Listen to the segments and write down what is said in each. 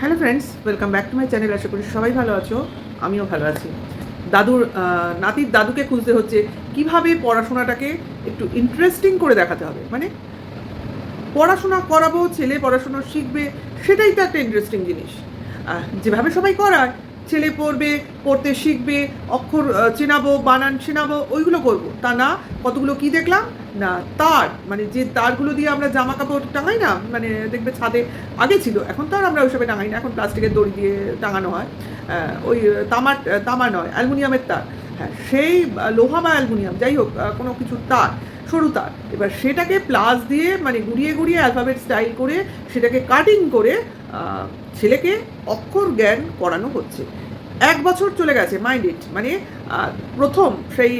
Hello friends, welcome back to my channel. আশা করি সবাই ভালো আছো, আমিও ভালো আছি। নাতির দাদুকে খুঁজতে হচ্ছে কিভাবে পড়াশোনাটাকে একটু ইন্টারেস্টিং করে দেখাতে হবে। মানে পড়াশোনা করাবো, ছেলে পড়াশোনা শিখবে, সেটাই তো একটা ইন্টারেস্টিং জিনিস। যেভাবে সবাই করায়, ছেলে পড়বে, পড়তে শিখবে, অক্ষর চেনাবো, বানান চেনাবো, ওইগুলো করবো, তা না। কতগুলো কি দেখলাম না, তার মানে যে তারগুলো দিয়ে আমরা জামা কাপড় টাঙাই না, মানে দেখবে ছাদে, আগে ছিল, এখন তো আর আমরা ওইসবে টাঙাই না, এখন প্লাস্টিকের দড়ি দিয়ে টাঙানো হয়। ওই তামা নয়, অ্যালুমিনিয়ামের তার। হ্যাঁ, সেই লোহা বা অ্যালুমিনিয়াম যাই হোক, কোনো কিছু তার, সরু তার, এবার সেটাকে প্লাস দিয়ে মানে ঘুরিয়ে ঘুরিয়ে অ্যালফাবেট স্টাইল করে সেটাকে কাটিং করে ছেলেকে অক্ষর জ্ঞান করানো হচ্ছে। 1 বছর চলে গেছে, মাইন্ড ইট। মানে প্রথম সেই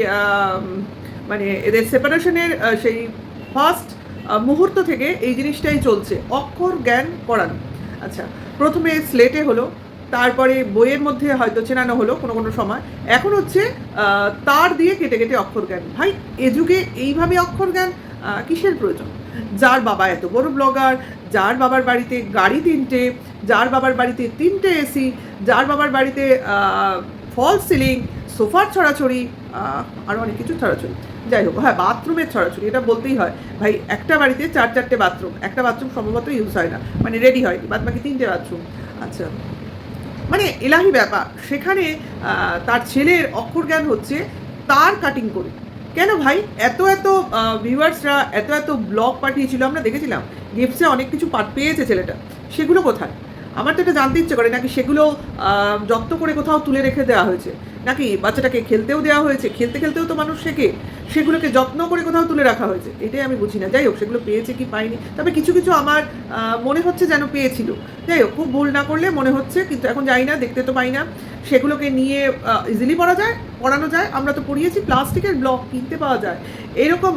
মানে এদের সেপারেশনের সেই ফার্স্ট মুহূর্ত থেকে এই জিনিসটাই চলছে, অক্ষর জ্ঞান করানো। আচ্ছা, প্রথমে স্লেটে হলো, তারপরে বইয়ের মধ্যে হয়তো চেনানো হলো কোনো কোনো সময়, এখন হচ্ছে তার দিয়ে কেটে কেটে অক্ষর জ্ঞান। ভাই, এ যুগে এইভাবে অক্ষর জ্ঞান কিসের প্রয়োজন? যার বাবা এত বড় ব্লগার, যার বাবার বাড়িতে গাড়ি 3টে, যার বাবার বাড়িতে 3টে এসি, যার বাবার বাড়িতে ফল সিলিং, সোফার ছড়াছড়ি, আরও অনেক কিছু ছড়াছড়ি, যাই হোক, হ্যাঁ, বাথরুমের ছড়াছড়ি, এটা বলতেই হয়। ভাই, একটা বাড়িতে 4-4টে বাথরুম, একটা বাথরুম সম্ভবত ইউজ হয় না, মানে রেডি হয়নি, বাদ বাকি 3টে বাথরুম। আচ্ছা, মানে এলাহি ব্যাপার। সেখানে তার ছেলের অক্ষর জ্ঞান হচ্ছে তার কাটিং করে। কেন ভাই? এত এত ভিউয়ার্সরা এত এত ব্লগ পাঠিয়েছিল, আমরা দেখেছিলাম, গিফটসে অনেক কিছু পেয়েছে ছেলেটা, সেগুলো কোথায়? আমার তো এটা জানতে ইচ্ছে করে, নাকি সেগুলো যত্ন করে কোথাও তুলে রেখে দেওয়া হয়েছে, নাকি বাচ্চাটাকে খেলতেও দেওয়া হয়েছে, খেলতে খেলতেও তো মানুষ শেখে, সেগুলোকে যত্ন করে কোথাও তুলে রাখা হয়েছে, এটাই আমি বুঝি না। যাই হোক, সেগুলো পেয়েছে কি পায়নি, তবে কিছু কিছু আমার মনে হচ্ছে যেন পেয়েছিল। যাই হোক, খুব ভুল না করলে মনে হচ্ছে, কিন্তু এখন যাই না, দেখতে তো পাই না। সেগুলোকে নিয়ে ইজিলি পড়ানো যায়, আমরা তো পড়িয়েছি, প্লাস্টিকের ব্লক কিনতে পাওয়া যায়। এরকম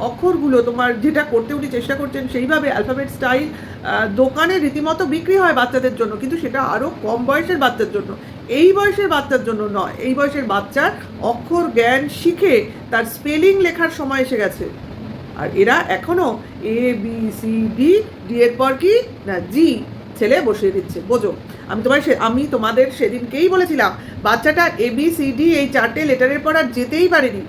অক্ষরগুলো তোমার যেটা করতে উনি চেষ্টা করছেন সেইভাবে অ্যালফাবেট স্টাইল দোকানে রীতিমতো বিক্রি হয় বাচ্চাদের জন্য, কিন্তু সেটা আরও কম বয়সের বাচ্চার জন্য, এই বয়সের বাচ্চার জন্য নয়। এই বয়সের বাচ্চার অক্ষর জ্ঞান শিখে তার স্পেলিং লেখার সময় এসে গেছে। আর এরা এখনও ABCD, ডি এর পর কি না জি ছেলে বসিয়ে দিচ্ছে। বোঝো, আমি তোমাদের সেদিনকেই বলেছিলাম, বাচ্চাটা ABCD এই 4টে লেটারের পর আর যেতেই পারেনি,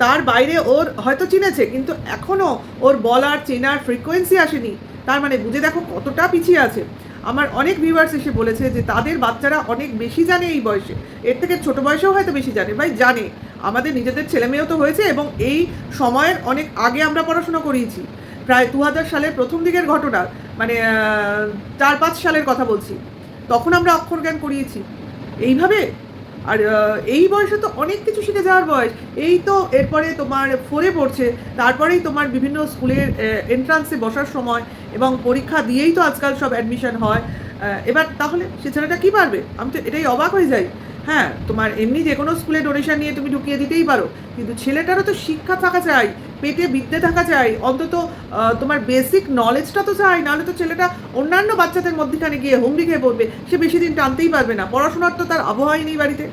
তার বাইরে ওর হয়তো চিনেছে, কিন্তু এখনও ওর বলার চেনার ফ্রিকোয়েন্সি আসেনি। তার মানে বুঝে দেখো কতটা পিছিয়ে আছে। আমার অনেক ভিউয়ার্স এসে বলেছে যে তাদের বাচ্চারা অনেক বেশি জানে এই বয়সে, এর থেকে ছোটো বয়সেও হয়তো বেশি জানে। ভাই, জানে, আমাদের নিজেদের ছেলেমেয়েও তো হয়েছে, এবং এই সময়ের অনেক আগে আমরা পড়াশোনা করিয়েছি, প্রায় 2000 সালের প্রথম দিকের ঘটনা, মানে 4-5 সালের কথা বলছি, তখন আমরা অক্ষর জ্ঞান করিয়েছি এইভাবে। আর এই বয়সে তো অনেক কিছু শিখে যাওয়ার বয়স। এই তো এরপরে তোমার 4-এ পড়ছে, তারপরেই তোমার বিভিন্ন স্কুলের এন্ট্রান্সে বসার সময়, এবং পরীক্ষা দিয়েই তো আজকাল সব অ্যাডমিশন হয়। এবার তাহলে সে ছেলেটা কী পারবে? আমি তো এটাই অবাক হয়ে যাই। হ্যাঁ, তোমার এমনি যে কোনো স্কুলে ডোনেশন নিয়ে তুমি ঢুকিয়ে দিতেই পারো, কিন্তু ছেলেটারও তো শিক্ষা থাকা চাই, পেটে বিদ্যে থাকা চাই, অন্তত তোমার বেসিক নলেজটা তো চাই, নাহলে তো ছেলেটা অন্যান্য বাচ্চাদের মধ্যখানে গিয়ে হুমড়ি খেয়ে পড়বে, সে বেশি দিন টানতেই পারবে না। পড়াশোনার তো তার আবহাওয়াই নেই বাড়িতে,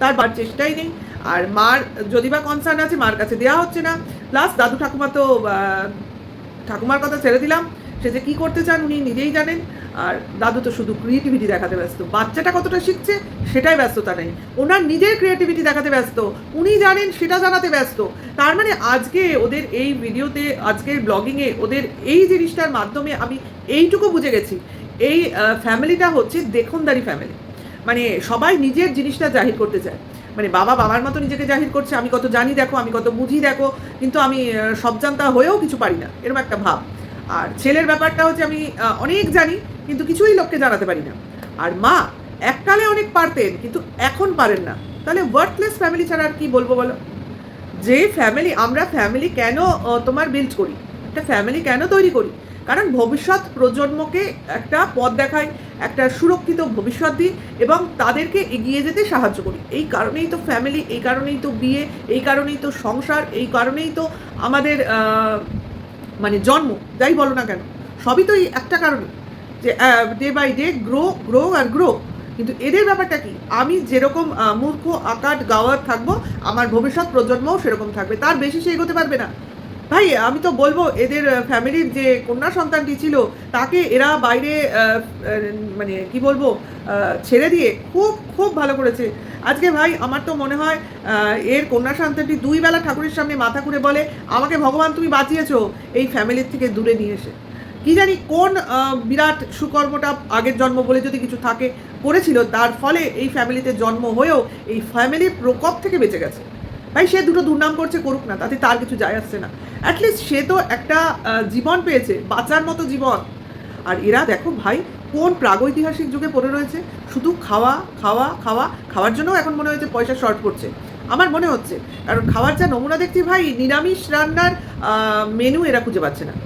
তার চেষ্টাই নেই। আর মার যদি বা কনসার্ন আছে, মার কাছে দেওয়া হচ্ছে না। প্লাস দাদু ঠাকুমা তো, ঠাকুমার কথা ছেড়ে দিলাম, সে যে কী করতে চান উনি নিজেই জানেন। আর দাদু তো শুধু ক্রিয়েটিভিটি দেখাতে ব্যস্ত, বাচ্চাটা কতটা শিখছে সেটাই ব্যস্ততা নেই, ওনার নিজের ক্রিয়েটিভিটি দেখাতে ব্যস্ত, উনি জানেন সেটা জানাতে ব্যস্ত। তার মানে আজকে ওদের এই ভিডিওতে, আজকের ব্লগিংয়ে ওদের এই জিনিসটার মাধ্যমে আমি এইটুকু বুঝে গেছি, এই ফ্যামিলিটা হচ্ছে দেখনদারি ফ্যামিলি। মানে সবাই নিজের জিনিসটা জাহির করতে চায়, মানে বাবা বাবার মতো নিজেকে জাহির করছে, আমি কত জানি দেখো, আমি কত বুঝি দেখো, কিন্তু আমি সব জানতা হয়েও কিছু পারি না, এরকম একটা ভাব। আর ছেলের ব্যাপারটা হচ্ছে, আমি অনেক জানি কিন্তু কিছুই লোককে জানাতে পারি না। আর মা এককালে অনেক পারতেন, কিন্তু এখন পারেন না। তাহলে ওয়ার্থলেস ফ্যামিলি ছাড়া আর কি বলবো বলো? যে ফ্যামিলি, আমরা ফ্যামিলি কেন তোমার বিল্ড করি, একটা ফ্যামিলি কেন তৈরি করি? কারণ ভবিষ্যৎ প্রজন্মকে একটা পথ দেখাই, একটা সুরক্ষিত ভবিষ্যৎ দিই, এবং তাদেরকে এগিয়ে যেতে সাহায্য করি। এই কারণেই তো ফ্যামিলি, এই কারণেই তো বিয়ে, এই কারণেই তো সংসার, এই কারণেই তো আমাদের মানে জন্ম, যাই বলো না কেন, সবই তো এই একটা কারণে, যে ডে বাই ডে গ্রো আর গ্রো। কিন্তু এদের ব্যাপারটা কি, আমি যেরকম মূর্খ আকাট গাওয়ার থাকবো, আমার ভবিষ্যৎ প্রজন্মও সেরকম থাকবে, তার বেশি সে এগোতে পারবে না। ভাই আমি তো বলবো এদের ফ্যামিলির যে কন্যা সন্তানটি ছিল তাকে এরা বাইরে মানে কি বলবো ছেড়ে দিয়ে খুব খুব ভালো করেছে। আজকে ভাই আমার তো মনে হয় এর কন্যা সন্তানটি 2 বেলা ঠাকুরের সামনে মাথা করে বলে আমাকে ভগবান তুমি বাঁচিয়েছো এই ফ্যামিলির থেকে দূরে নিয়ে এসে। কি জানি কোন বিরাট সুকর্মটা আগের জন্ম বলে যদি কিছু থাকে করেছিল, তার ফলে এই ফ্যামিলিতে জন্ম হয়েও এই ফ্যামিলির প্রকোপ থেকে বেঁচে গেছে। ভাই সে দুটো দুর্নাম করছে, করুক না, তাতে তার কিছু যায় আসছে না। অ্যাটলিস্ট সে তো একটা জীবন পেয়েছে, বাঁচার মতো জীবন। আর এরা দেখো ভাই কোন প্রাগৈতিহাসিক যুগে পড়ে রয়েছে, শুধু খাওয়া খাওয়া খাওয়া। খাওয়ার জন্যও এখন মনে হয়েছে পয়সা শর্ট পড়ছে আমার মনে হচ্ছে, কারণ খাওয়ার যা নমুনা দেখছি ভাই, নিরামিষ রান্নার মেনু এরা খুঁজে পাচ্ছে না।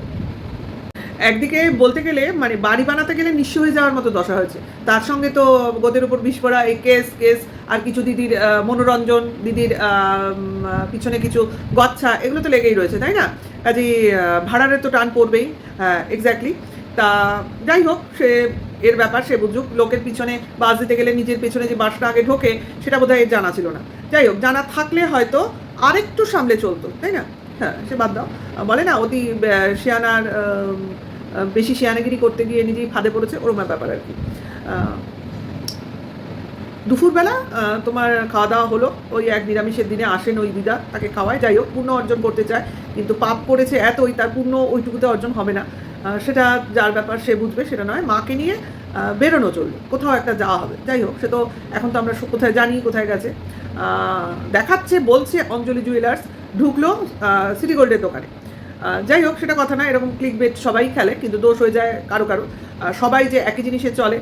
একদিকে বলতে গেলে মানে বাড়ি বানাতে গেলে নিঃস্ব হয়ে যাওয়ার মতো দশা হয়েছে, তার সঙ্গে তো গোদের উপর বিষ পড়া, এই কেস কেস আর কিছু দিদির মনোরঞ্জন, দিদির পিছনে কিছু গচ্ছা, এগুলো তো লেগেই রয়েছে, তাই না? কাজে ভাড়ারে তো টান পড়বেই। হ্যাঁ এক্স্যাক্টলি। তা যাই হোক, সে এর ব্যাপার সে বুঝুক। লোকের পিছনে বাস দিতে গেলে নিজের পেছনে যে বাসটা আগে ঢোকে সেটা বোধহয় এর জানা ছিল না। যাই হোক, জানা থাকলে হয়তো আরেকটু সামলে চলতো, তাই না? হ্যাঁ সে বাদ দাও, বলে না অতি শেয়ানার বেশি শেয়ানাগিরি করতে গিয়ে নিজেই ফাঁদে পড়েছে, ওরকম ব্যাপার আর কি। দুপুরবেলা তোমার খাওয়া দাওয়া হলো, ওই এক নিরামিষের দিনে আসেন ওই দিদা, তাকে খাওয়ায়। যাই হোক, পুণ্য অর্জন করতে চায়, কিন্তু পাপ করেছে এতই, তার পুণ্য ওইটুকুতে অর্জন হবে না। সেটা যার ব্যাপার সে বুঝবে, সেটা নয়। মাকে নিয়ে বেরোনো চললো, কোথাও একটা যাওয়া হবে। যাই হোক, সে তো এখন তো আমরা কোথায় জানি কোথায় গেছে, দেখাচ্ছে বলছে অঞ্জলি জুয়েলার্স, ঢুকলো সিটি গোল্ডের দোকানে। যাই হোক, সেটা কথা না, এরকম ক্লিক বেট সবাই খেলে, কিন্তু দোষ হয়ে যায় কারো কারো। সবাই যে একই জিনিসে চলে,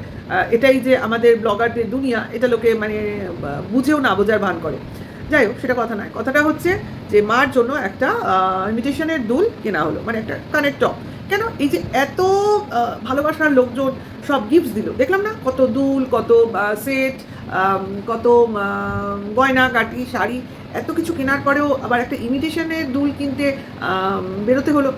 এটাই যে আমাদের ব্লগারদের দুনিয়া, এটা লোকে মানে বুঝেও না বোঝার ভান করে। যাই হোক, সেটা কথা নয়। কথাটা হচ্ছে যে মার জন্য একটা ইমিটেশনের দুল কেনা হলো, মানে একটা কানের টপ। কেন এই যে এত ভালোবাসার লোকজন সব গিফটস দিল, দেখলাম না কত দুল, কত সেট, কত গয়না গাটি, শাড়ি, এত কিছু কেনার পরেও আবার একটা ইমিটেশনের দুল কিনতে বেরোতে হলো,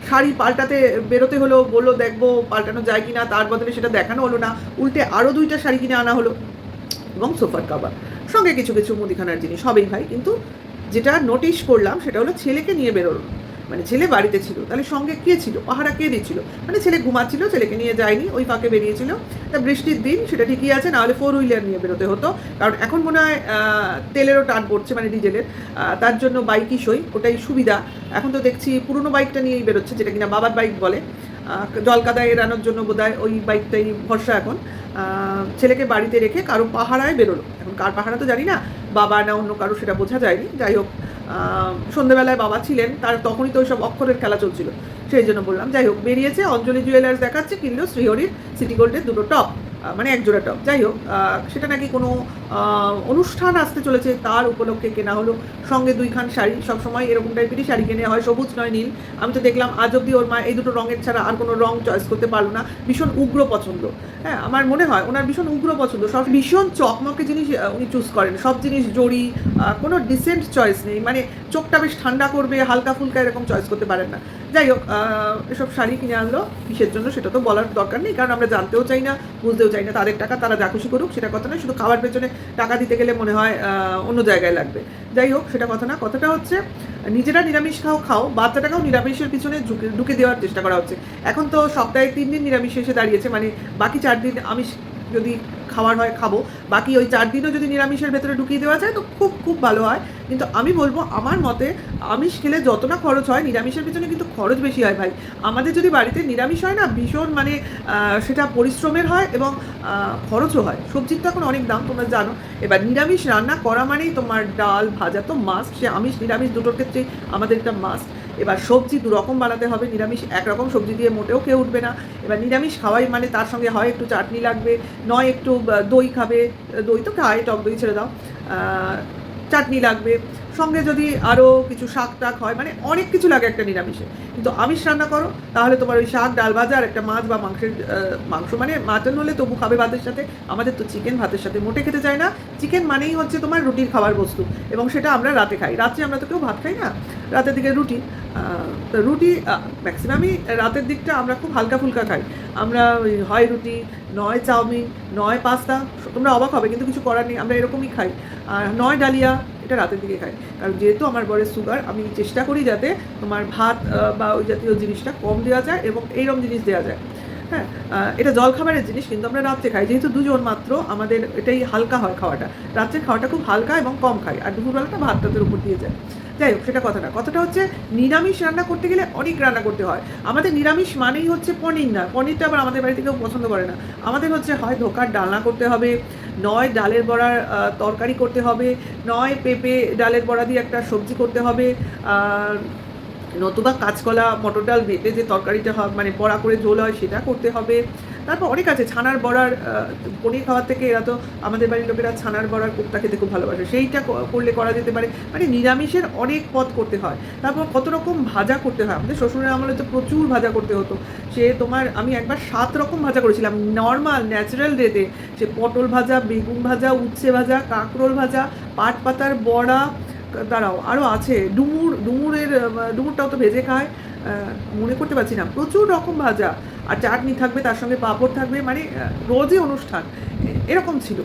শাড়ি পাল্টাতে বেরোতে হলো। বললো দেখবো পাল্টানো যায় কি না, তার বদলে সেটা দেখানো হলো না, উল্টে আরও 2টা শাড়ি কিনে আনা হলো, এবং সোফার কাভার, সঙ্গে কিছু কিছু মুদিখানার জিনিস হবেই ভাই। কিন্তু যেটা নোটিশ করলাম সেটা হলো ছেলেকে নিয়ে বেরোলো, মানে ছেলে বাড়িতে ছিল, তাহলে সঙ্গে কে ছিল, পাহারা কে দিচ্ছিল? মানে ছেলে ঘুমাচ্ছিল, ছেলেকে নিয়ে যায়নি, ওই ফাঁকে বেরিয়েছিল। তা বৃষ্টির দিন সেটা ঠিকই আছে, নাহলে 4 হুইলার নিয়ে বেরোতে হতো, কারণ এখন মনে হয় তেলেরও টান পড়ছে, মানে ডিজেলের, তার জন্য বাইকই সই, ওটাই সুবিধা। এখন তো দেখছি পুরনো বাইকটা নিয়েই বেরোচ্ছে, যেটা কিনা বাবার বাইক বলে, জলকাদায় এড়ানোর জন্য বোধহয় ওই বাইকটাই ভরসা এখন। ছেলেকে বাড়িতে রেখে কারো পাহারায় বেরোলো, এখন কার পাহারা তো জানি না, বাবা না অন্য কারো সেটা বোঝা যায়নি। যাই হোক, সন্ধ্যেবেলায় বাবা ছিলেন, তার তখনই তো ওই সব অক্ষরের খেলা চলছিল, সেই জন্য বললাম। যাই হোক, বেরিয়েছে, অঞ্জলি জুয়েলার্স দেখাচ্ছে, কিনলো শ্রীহরির সিটি গোল্ডের 2টো টপ, মানে 1 জোড়া টপ। যাই হোক, সেটা নাকি কোনো অনুষ্ঠান আসতে চলেছে তার উপলক্ষে কেনা হলো, সঙ্গে 2খান শাড়ি। সবসময় এরকম টাইপেরই শাড়ি কেনে হয়, সবুজ নয় নীল। আমি তো দেখলাম আজ অব্দি ওর মা এই 2টো রঙের ছাড়া আর কোনো রঙ চয়েস করতে পারলো না, ভীষণ উগ্র পছন্দ। হ্যাঁ, আমার মনে হয় ওনার ভীষণ উগ্র পছন্দ, সব ভীষণ চকমকে জিনিস উনি চুজ করেন, সব জিনিস জড়ি, কোনো ডিসেন্ট চয়েস নেই, মানে চোখটা বেশ ঠান্ডা করবে, হালকা ফুলকা এরকম চয়েস করতে পারেন না। যাই হোক, এসব শাড়ি কিনে আনলো, কিসের জন্য সেটা তো বলার দরকার নেই, কারণ আমরা জানতেও চাই না, বুঝতেও চাই না। তাদের টাকা, তারা যা খুশি করুক, সেটা কথা নয়। শুধু খাওয়ার পেছনে টাকা দিতে গেলে মনে হয় অন্য জায়গায় লাগবে। যাই হোক, সেটা কথা না। কথাটা হচ্ছে নিজেরা নিরামিষ খাও, বাচ্চাটাকেও নিরামিষের পিছনে ঢুকে দেওয়ার চেষ্টা করা হচ্ছে। এখন তো সপ্তাহে 3 দিন নিরামিষ এসে দাঁড়িয়েছে, মানে বাকি 4 দিন আমিষ যদি খাওয়ার হয় খাবো, বাকি ওই 4 দিনও যদি নিরামিষের ভেতরে ঢুকিয়ে দেওয়া যায় তো খুব খুব ভালো হয়। কিন্তু আমি বলবো, আমার মতে আমিষ খেলে যত না খরচ হয়, নিরামিষের পিছনে কিন্তু খরচ বেশি হয় ভাই। আমাদের যদি বাড়িতে নিরামিষ হয় না, ভীষণ মানে সেটা পরিশ্রমের হয় এবং খরচও হয়। সবজির তো এখন অনেক দাম, তোমরা জানো। এবার নিরামিষ রান্না করা মানেই তোমার ডাল ভাজা তো মাস্ট, সে আমিষ নিরামিষ দুটোর ক্ষেত্রেই আমাদের এটা মাস্ট। এবার সবজি 2 রকম বানাতে হবে, নিরামিষ একরকম সবজি দিয়ে মোটেও কেউ উঠবে না। এবার নিরামিষ খাওয়াই মানে তার সঙ্গে হয় একটু চাটনি লাগবে, নয় একটু দই খাবে, দই তো খায়, টক দই ছেড়ে দাও, চাটনি লাগবে, সঙ্গে যদি আরও কিছু শাক টাক হয়, মানে অনেক কিছু লাগে একটা নিরামিষে। কিন্তু আমিষ রান্না করো তাহলে তোমার ওই শাক, ডাল ভাজা আর একটা মাছ বা মাংস, মানে মাটন হলে তবু খাবে ভাতের সাথে। আমাদের তো চিকেন ভাতের সাথে মোটে খেতে চায় না। চিকেন মানেই হচ্ছে তোমার রুটির খাবার বস্তু, এবং সেটা আমরা রাতে খাই। রাত্রে আমরা তো কেউ ভাত খাই না, রাতের দিকে রুটি। রুটি ম্যাক্সিমামই রাতের দিকটা আমরা খুব হালকা ফুলকা খাই। আমরা হয় রুটি, নয় চাউমিন, নয় পাস্তা, তোমরা অবাক হবে কিন্তু কিছু করার নেই, আমরা এরকমই খাই। আর নয় ডালিয়া, এটা রাতের দিকে খাই। কারণ যেহেতু আমার বরের সুগার, আমি চেষ্টা করি যাতে তোমার ভাত বা ওই জাতীয় জিনিসটা কম দেওয়া যায় এবং এইরকম জিনিস দেওয়া যায়। হ্যাঁ, এটা জলখাবারের জিনিস, কিন্তু আমরা রাত্রে খাই, যেহেতু দুজন মাত্র, আমাদের এটাই হালকা হয় খাওয়াটা। রাত্রের খাওয়াটা খুব হালকা এবং কম খাই, আর দুপুরবেলাটা ভাত টাতের উপর দিয়ে যায়। যাই হোক, সেটা কথা না। কথাটা হচ্ছে নিরামিষ রান্না করতে গেলে অনেক রান্না করতে হয়। আমাদের নিরামিষ মানেই হচ্ছে পনির না, পনিরটা আবার আমাদের বাড়িতে কেউ পছন্দ করে না। আমাদের হচ্ছে হয় ধোকার ডালনা করতে হবে, নয় ডালের বড়ার তরকারি করতে হবে, নয় পেঁপে ডালের বড়া দিয়ে একটা সবজি করতে হবে, নতুবা কাঁচকলা মটর ডাল বেটে যে তরকারিটা হয়, মানে বড়া করে ঝোল হয়, সেটা করতে হবে। তারপর অনেক আছে, ছানার বড়ার, পনির খাওয়ার থেকে এরা তো, আমাদের বাড়ির লোকেরা ছানার বড়ার কোপ্তা খেতে খুব ভালোবাসে, সেইটা করলে করা যেতে পারে। মানে নিরামিষের অনেক পদ করতে হয়। তারপর কত রকম ভাজা করতে হয়। আমাদের শ্বশুরের আমলে তো প্রচুর ভাজা করতে হতো। সে তোমার, আমি একবার 7 রকম ভাজা করেছিলাম নর্মাল ন্যাচারাল ডেতে। সে পটল ভাজা, বেগুন ভাজা, উচ্ছে ভাজা, কাঁকরোল ভাজা, পাট পাতার বড়া, দাঁড়াও আরও আছে, ডুমুরটাও তো ভেজে খায়, মনে করতে পারছি না, প্রচুর রকম ভাজা, আর চাটনি থাকবে, তার সঙ্গে পাঁপড় থাকবে, মানে রোজই অনুষ্ঠান। এরকম ছিল,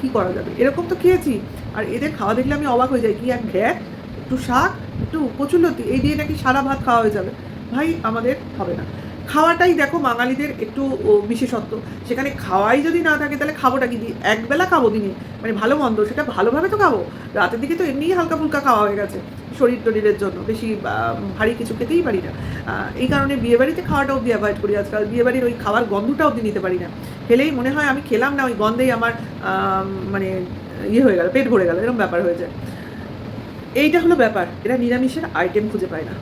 কী করা যাবে, এরকম তো খেয়েছি। আর এদের খাওয়া দেখলে আমি অবাক হয়ে যাই, কি এক ঘ্যাট, একটু শাক, একটু কচুরলতি, এই দিয়ে নাকি সারা ভাত খাওয়া হয়ে যাবে। ভাই, আমাদের হবে না। খাওয়াটাই দেখো বাঙালিদের একটু বিশেষত্ব। সেখানে খাওয়াই যদি না থাকে, তাহলে খাবোটা কি দিয়ে? একবেলা খাবো দিনে, মানে ভালো মন্দ সেটা ভালোভাবে তো খাবো। রাতের দিকে তো এমনিই হালকা ফুলকা খাওয়া হয়ে গেছে শরীরের জন্য, বেশি ভারী কিছু খেতেই পারি না। এই কারণে বিয়েবাড়িতে খাওয়াটা অবধি অ্যাভয়েড করি আজকাল। বিয়েবাড়ির ওই খাওয়ার গন্ধটা অবধি নিতে পারি না। খেলেই মনে হয় আমি খেলাম না, ওই গন্ধেই আমার মানে ইয়ে হয়ে গেল, পেট ভরে গেল, এরকম ব্যাপার হয়ে যায়। এইটা হলো ব্যাপার, এরা নিরামিষের আইটেম খুঁজে পায় না।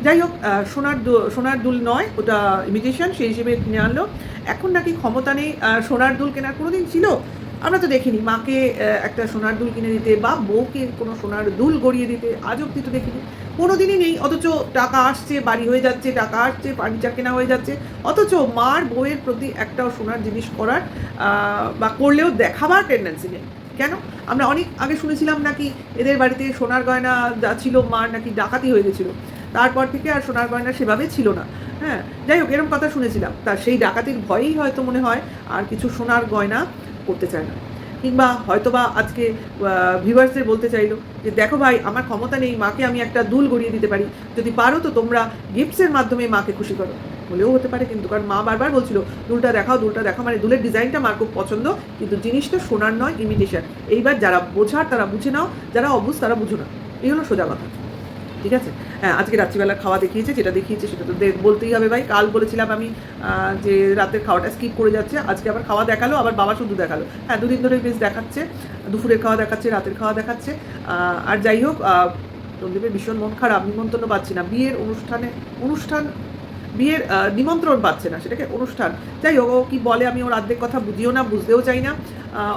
যাই হোক, সোনার দুল নয়, ওটা ইমিটেশন, সেই হিসেবে কিনে আনলো। এখন নাকি ক্ষমতা নেই সোনার দুল কেনার। কোনো দিন ছিল? আমরা তো দেখিনি মাকে একটা সোনার দুল কিনে দিতে, বা বউকে কোনো সোনার দুল গড়িয়ে দিতে, আজ অব্দি তো দেখিনি, কোনো দিনই নেই। অথচ টাকা আসছে, বাড়ি হয়ে যাচ্ছে, টাকা আসছে, ফার্নিচার কেনা হয়ে যাচ্ছে, অথচ মার বউয়ের প্রতি একটাও সোনার জিনিস করার বা করলেও দেখাবার টেন্ডেন্সি নেই। কেন? আমরা অনেক আগে শুনেছিলাম নাকি এদের বাড়িতে সোনার গয়না যা ছিল, মার নাকি ডাকাতি হয়ে গেছিলো, তারপর থেকে আর সোনার গয়না সেভাবে ছিল না। হ্যাঁ, যাই হোক, এরকম কথা শুনেছিলাম। তা সেই ডাকাতির ভয়েই হয়তো মনে হয় আর কিছু সোনার গয়না করতে চায় না। কিংবা হয়তো বা আজকে ভিউয়ার্সদের বলতে চাইলো যে দেখো ভাই, আমার ক্ষমতা নেই, মাকে আমি একটা দুল গড়িয়ে দিতে পারি, যদি পারো তো তোমরা গিফটসের মাধ্যমে মাকে খুশি করো। বলেও হতে পারে, কিন্তু কারণ মা বারবার বলছিল দুলটা দেখাও, দুলটা দেখাও, মানে দুলের ডিজাইনটা মার খুব পছন্দ, কিন্তু জিনিসটা সোনার নয়, ইমিটেশন। এইবার যারা বোঝার তারা বুঝে নাও, যারা অবুঝ তারা বুঝো না। এই হলো সোজা কথা। ঠিক আছে? হ্যাঁ, আজকে রাত্রিবেলা খাওয়া দেখিয়েছে, যেটা দেখিয়েছে সেটা তো বলতেই হবে ভাই। কাল বলেছিলাম আমি যে রাতের খাওয়াটা স্কিপ করে যাচ্ছে, আজকে আবার খাওয়া দেখালো, আবার বাবা শুধু দেখালো। হ্যাঁ, দুদিন ধরে বেশ দেখাচ্ছে, দুপুরের খাওয়া দেখাচ্ছে, রাতের খাওয়া দেখাচ্ছে। আর যাই হোক, সন্দীপের ভীষণ মন খারাপ, নিমন্ত্রণ পাচ্ছি না বিয়ের বিয়ের নিমন্ত্রণ পাচ্ছে না, সেটাকে অনুষ্ঠান। যাই হোক, ও কী বলে আমি ওর অর্ধেক কথা বুঝিও না, বুঝতেও চাই না।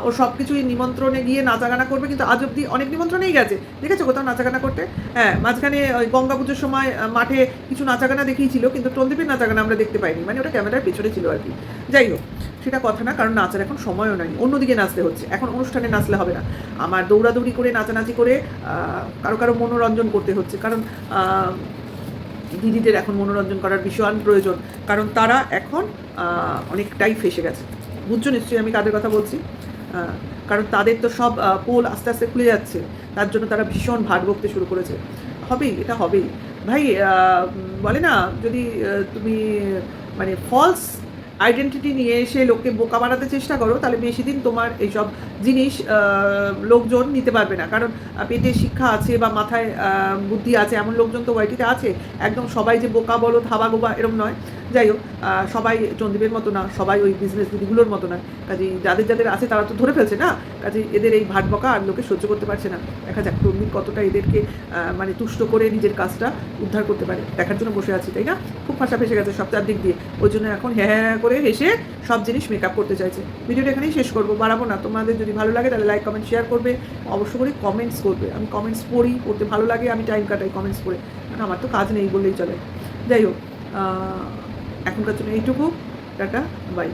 ও সব কিছুই নিমন্ত্রণে গিয়ে নাচাগানা করবে, কিন্তু আজ অব্দি অনেক নিমন্ত্রণেই গেছে, ঠিক আছে, কোথাও নাচাগানা করতে। হ্যাঁ, মাঝখানে ওই গঙ্গা পুজোর সময় মাঠে কিছু নাচাগানা দেখিয়েছিল, কিন্তু টন্দীপের নাচাগানা আমরা দেখতে পাইনি, মানে ওটা ক্যামেরার পেছনে ছিল আর কি। যাই হোক, সেটা কথা না, কারণ নাচার এখন সময়ও নাই, অন্যদিকে নাচতে হচ্ছে, এখন অনুষ্ঠানে নাচলে হবে না। আমার দৌড়াদৌড়ি করে, নাচানাচি করে কারো মনোরঞ্জন করতে হচ্ছে, কারণ দিদিদের এখন মনোরঞ্জন করার ভীষণ প্রয়োজন, কারণ তারা এখন অনেকটাই ফেসে গেছে। বুঝছো নিশ্চয়ই আমি কাদের কথা বলছি? কারণ তাদের তো সব পোল আস্তে আস্তে খুলে যাচ্ছে, তার জন্য তারা ভীষণ ভাট বকতে শুরু করেছে। হবেই, এটা হবেই ভাই। বলে না, যদি তুমি মানে ফলস আইডেন্টিটি নিয়ে এসে লোককে বোকা বানাতে চেষ্টা করো, তাহলে বেশি দিন তোমার এইসব জিনিস লোকজন নিতে পারবে না। কারণ পেটে শিক্ষা আছে বা মাথায় বুদ্ধি আছে, এমন লোকজন তো ওয়াইটিতে আছে। একদম সবাই যে বোকা বলো, থাবা গোবা, এরম নয়। যাই হোক, সবাই চন্দীপের মতো না, সবাই ওই বিজনেস দিদিগুলোর মতো না। কাজেই যাদের আছে তারা তো ধরে ফেলছে না, কাজেই এদের এই ভাট বকা আর লোকে সহ্য করতে পারছে না। দেখা যাক চন্দীপ কতটা এদেরকে মানে তুষ্ট করে নিজের কাজটা উদ্ধার করতে পারে, দেখার জন্য বসে আছি, তাই না? খুব ভাষা ফেসে গেছে সব চারদিক দিয়ে, ওই জন্য এখন হ্যাঁ করে হেসে সব জিনিস মেকআপ করতে চাইছে। ভিডিওটা এখানেই শেষ করবো, বাড়াবো না। তোমাদের যদি ভালো লাগে তাহলে লাইক, কমেন্ট, শেয়ার করবে, অবশ্য করে কমেন্টস করবে। আমি কমেন্টস পড়তে ভালো লাগে, আমি টাইম কাটাই কমেন্টস পড়ে, কারণ আমার তো কাজ নেই বললেই চলে। যাই হোক, এখনকার জন্য এইটুকু, টাটা, বাই।